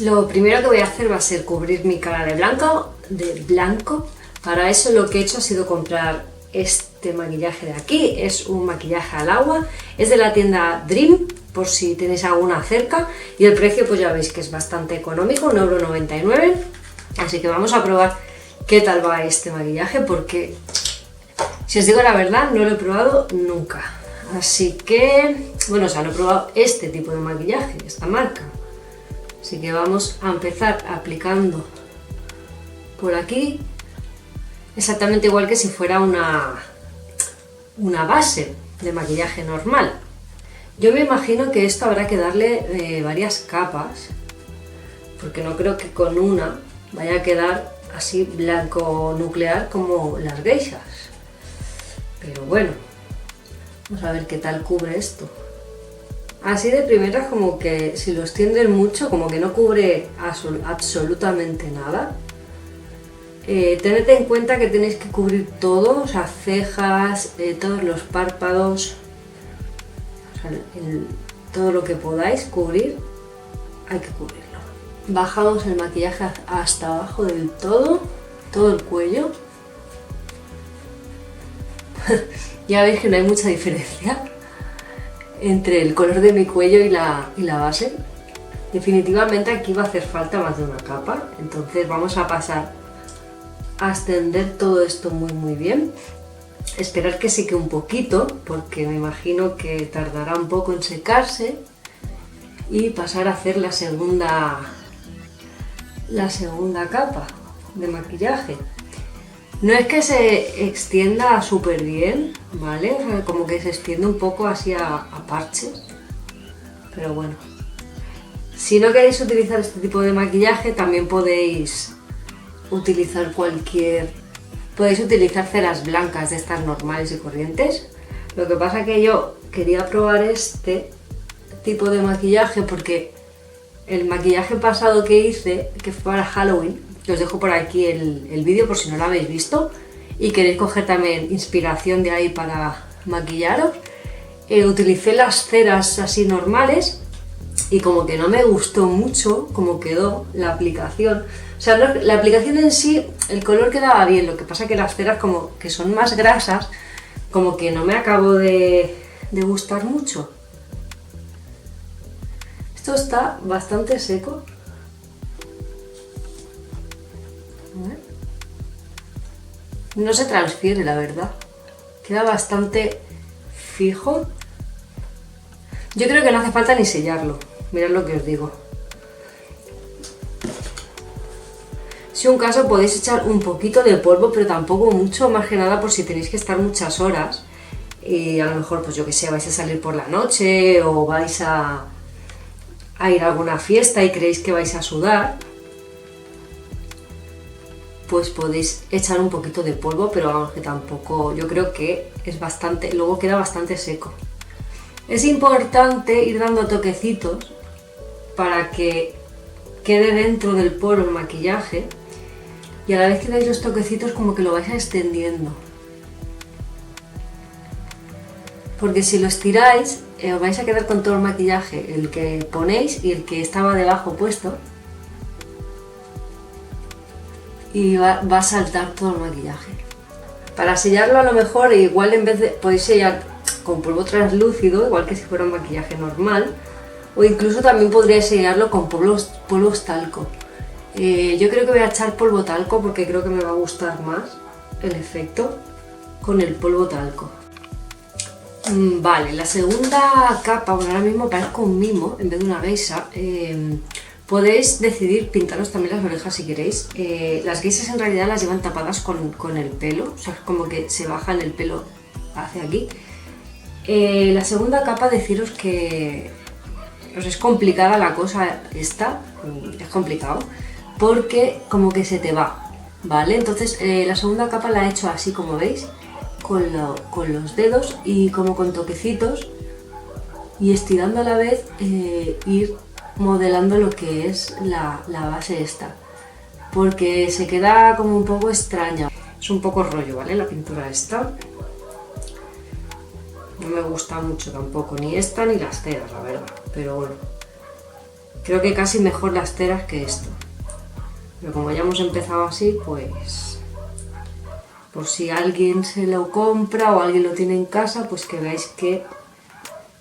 Lo primero que voy a hacer va a ser cubrir mi cara de blanco. Para eso lo que he hecho ha sido comprar este maquillaje de aquí. Es un maquillaje al agua, es de la tienda Dream, por si tenéis alguna cerca, y el precio pues ya veis que es bastante económico, 1,99 €. Así que vamos a probar qué tal va este maquillaje, porque si os digo la verdad no lo he probado nunca. Así que, bueno, o sea, no he probado este tipo de maquillaje, esta marca. Así que vamos a empezar aplicando por aquí, exactamente igual que si fuera una base de maquillaje normal. Yo me imagino que esto habrá que darle varias capas, porque no creo que con una vaya a quedar así blanco nuclear como las geishas. Pero bueno, vamos a ver qué tal cubre esto. Así de primeras, como que si lo extienden mucho, como que no cubre absolutamente nada. Tened en cuenta que tenéis que cubrir todo, o sea, cejas, todos los párpados, o sea, todo lo que podáis cubrir, hay que cubrirlo. Bajamos el maquillaje hasta abajo del todo el cuello. Ya veis que no hay mucha diferencia entre el color de mi cuello y la base. Definitivamente aquí va a hacer falta más de una capa, entonces vamos a pasar a extender todo esto muy bien. Esperar que seque un poquito, porque me imagino que tardará un poco en secarse, y pasar a hacer la segunda capa de maquillaje. No es que se extienda súper bien, ¿vale? O sea, como que se extiende un poco así a parche, pero bueno. Si no queréis utilizar este tipo de maquillaje, también podéis utilizar podéis utilizar ceras blancas de estas normales y corrientes. Lo que pasa que yo quería probar este tipo de maquillaje porque el maquillaje pasado que hice, que fue para Halloween, que os dejo por aquí el vídeo por si no lo habéis visto y queréis coger también inspiración de ahí para maquillaros, utilicé las ceras así normales y como que no me gustó mucho cómo quedó la aplicación. O sea, la aplicación en sí, el color quedaba bien, lo que pasa que las ceras como que son más grasas, como que no me acabó de gustar mucho. Esto está bastante seco. No se transfiere, la verdad. Queda bastante fijo. Yo creo que no hace falta ni sellarlo. Mirad lo que os digo. Si un caso podéis echar un poquito de polvo, pero tampoco mucho, más que nada por si tenéis que estar muchas horas. Y a lo mejor, pues yo que sé, vais a salir por la noche o vais a ir a alguna fiesta y creéis que vais a sudar, pues podéis echar un poquito de polvo, pero vamos, que tampoco, yo creo que es bastante, luego queda bastante seco. Es importante ir dando toquecitos para que quede dentro del poro el maquillaje, y a la vez que dais los toquecitos como que lo vais extendiendo, porque si lo estiráis os vais a quedar con todo el maquillaje, el que ponéis y el que estaba debajo puesto, y va a saltar todo el maquillaje. Para sellarlo, a lo mejor igual en vez de podéis sellar con polvo translúcido, igual que si fuera un maquillaje normal, o incluso también podríais sellarlo con polvos talco. Yo creo que voy a echar polvo talco porque creo que me va a gustar más el efecto con el polvo talco. Vale, la segunda capa, bueno, ahora mismo parezco un mimo en vez de una geisha. Podéis decidir pintaros también las orejas si queréis. Las geishas en realidad las llevan tapadas con el pelo, o sea, como que se bajan el pelo hacia aquí. La segunda capa, deciros que os es complicada la cosa esta, es complicado, porque como que se te va, ¿vale? Entonces la segunda capa la he hecho así como veis, con los dedos y como con toquecitos, y estirando a la vez ir modelando lo que es la base esta, porque se queda como un poco extraña, es un poco rollo, ¿vale? La pintura esta no me gusta mucho tampoco, ni esta ni las ceras, la verdad, pero bueno. Creo que casi mejor las ceras que esto. Pero como ya hemos empezado así, pues por si alguien se lo compra o alguien lo tiene en casa, pues que veáis que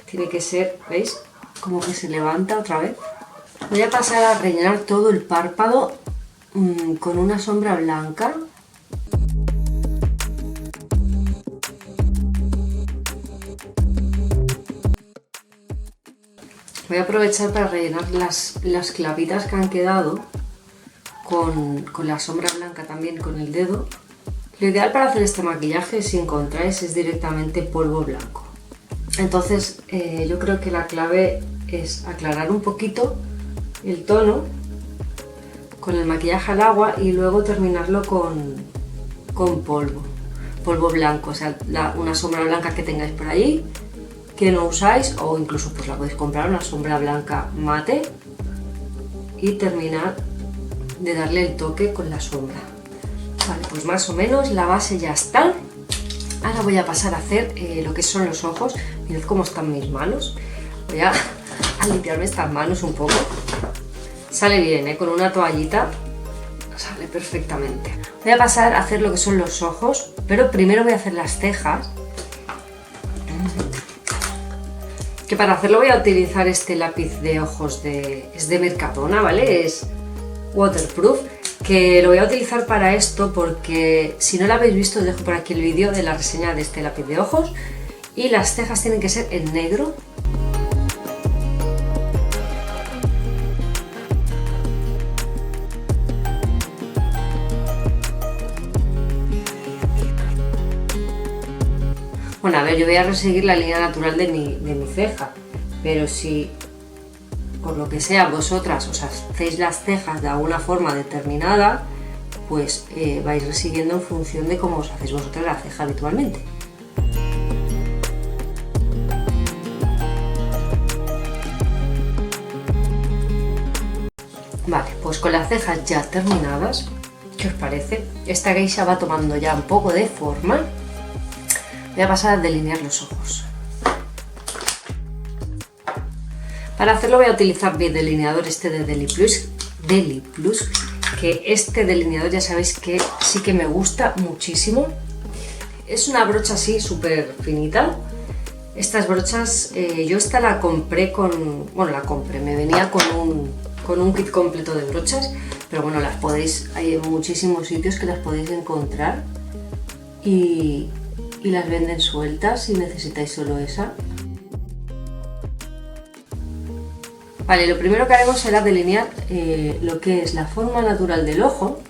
tiene que ser, ¿veis? Como que se levanta otra vez. Voy a pasar a rellenar todo el párpado con una sombra blanca. Voy a aprovechar para rellenar las clavitas que han quedado con la sombra blanca también con el dedo. Lo ideal para hacer este maquillaje, si encontráis, es directamente polvo blanco. Entonces yo creo que la clave es aclarar un poquito el tono con el maquillaje al agua y luego terminarlo con polvo blanco, o sea, una sombra blanca que tengáis por ahí que no usáis, o incluso pues la podéis comprar, una sombra blanca mate, y terminar de darle el toque con la sombra. Vale, pues más o menos la base ya está. Ahora voy a pasar a hacer lo que son los ojos. Mirad cómo están mis manos. Voy a limpiarme estas manos un poco. Sale bien, con una toallita sale perfectamente. Voy a pasar a hacer lo que son los ojos, pero primero voy a hacer las cejas. Que para hacerlo voy a utilizar este lápiz de ojos es de Mercadona, ¿vale? Es waterproof, que lo voy a utilizar para esto porque si no lo habéis visto os dejo por aquí el vídeo de la reseña de este lápiz de ojos, y las cejas tienen que ser en negro. Bueno, a ver, yo voy a seguir la línea natural de mi ceja, pero si por lo que sea vosotras os hacéis las cejas de alguna forma determinada, pues vais siguiendo en función de cómo os hacéis vosotras la ceja habitualmente. Vale, pues con las cejas ya terminadas, ¿qué os parece? Esta geisha va tomando ya un poco de forma. Voy a pasar a delinear los ojos. Para hacerlo voy a utilizar mi delineador este de Deli Plus, que este delineador ya sabéis que sí que me gusta muchísimo. Es una brocha así súper finita. Estas brochas, yo esta la compré me venía con un kit completo de brochas, pero bueno, las podéis, hay en muchísimos sitios que las podéis encontrar y las venden sueltas si necesitáis solo esa. Vale, lo primero que haremos será delinear lo que es la forma natural del ojo.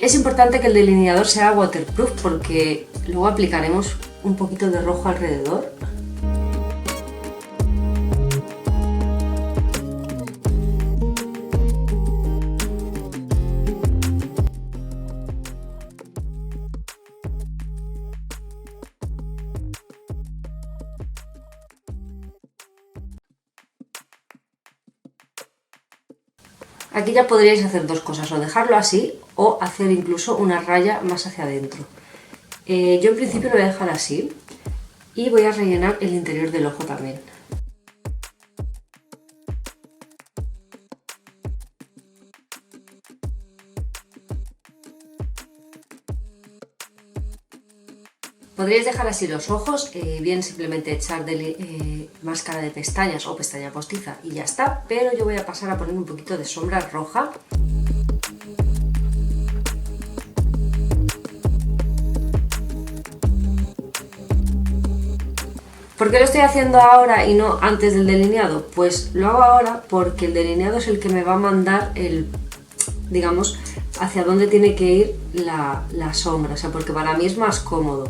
Es importante que el delineador sea waterproof porque luego aplicaremos un poquito de rojo alrededor. Aquí ya podríais hacer dos cosas, o dejarlo así o hacer incluso una raya más hacia adentro. Yo en principio lo voy a dejar así y voy a rellenar el interior del ojo también. Podríais dejar así los ojos, bien simplemente echar máscara de pestañas o pestaña postiza y ya está, pero yo voy a pasar a poner un poquito de sombra roja. ¿Por qué lo estoy haciendo ahora y no antes del delineado? Pues lo hago ahora porque el delineado es el que me va a mandar digamos, hacia dónde tiene que ir la sombra, o sea, porque para mí es más cómodo.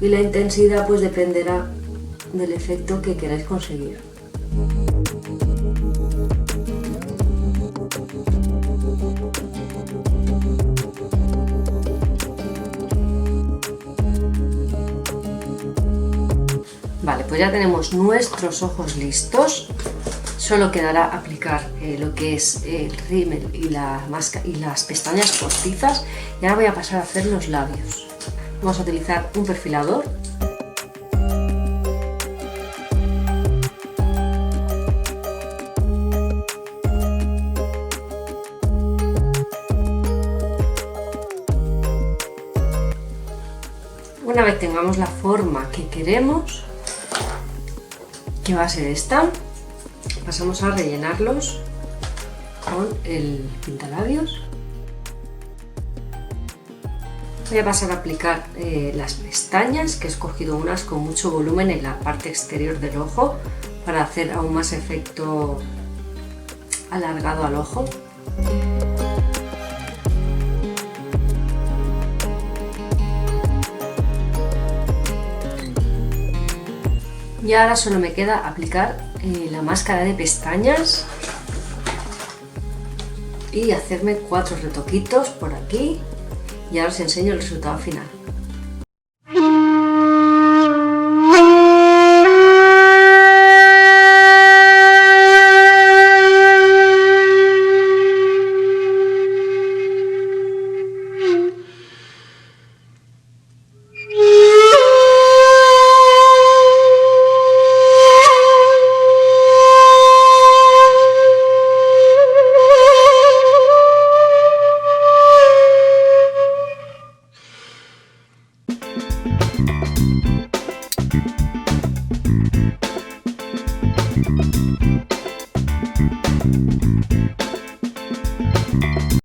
Y la intensidad pues dependerá del efecto que queráis conseguir. Vale, pues ya tenemos nuestros ojos listos. Solo quedará aplicar lo que es el rímel y las pestañas postizas. Y ahora voy a pasar a hacer los labios. Vamos a utilizar un perfilador. una vez tengamos la forma que queremos, que va a ser esta, pasamos a rellenarlos con el pintalabios. Voy a pasar a aplicar las pestañas, que he escogido unas con mucho volumen en la parte exterior del ojo para hacer aún más efecto alargado al ojo. Y ahora solo me queda aplicar la máscara de pestañas y hacerme 4 retoquitos por aquí, y ahora os enseño el resultado final.